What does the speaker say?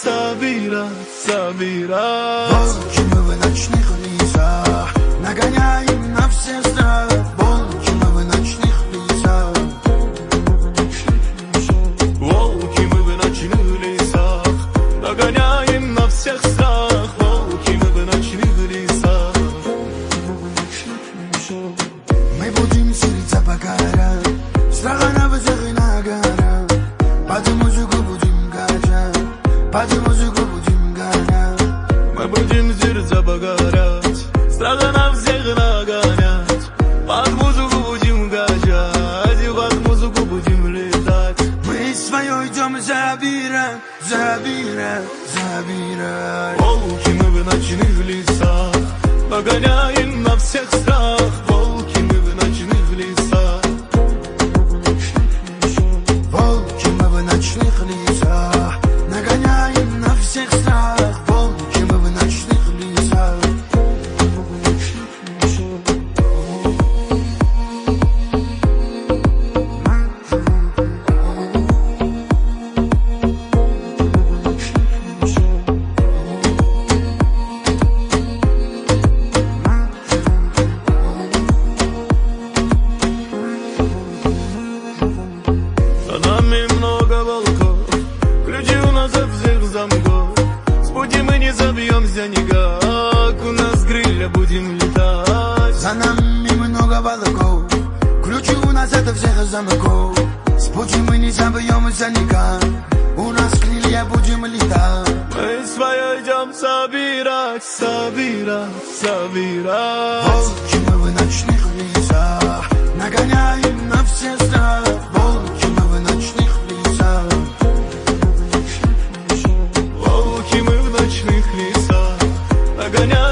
собирать, собирать. Волки мы в ночных лесах, нагоняем на всех страх. Волки мы в ночных лесах. Волки мы в ночных лесах, нагоняем на всех страх. Волки мы в ночных лесах. Мы будем сердца покорять, страха на высох и на горах. Под музыку будем качать, под музыку будем гонять. Мы будем сердца покорять, страха на всех нагонять. Под музыку будем качать, под музыку будем летать. Мы свое идем забирать, забирать, забирать. Волки мы в ночных лесах, нагоняем на всех страх. Волки мы в ночных лесах. Волки мы в ночных лесах, нагоняем на всех страх. Волки мы в ночных лесах. За нами много волков, ключи у нас от всех замков. С пути мы не забьемся никак, у нас крылья будем летать. За нами много волков, ключи у нас от всех замков. С пути мы не забьемся никак, у нас крылья будем летать. Мы свое идем собирать, собирать, собирать. Волки мы в ночных лесах, нагоняем на все страх. Волки мы в ночных лесах. Волки мы в ночных лесах, нагоняем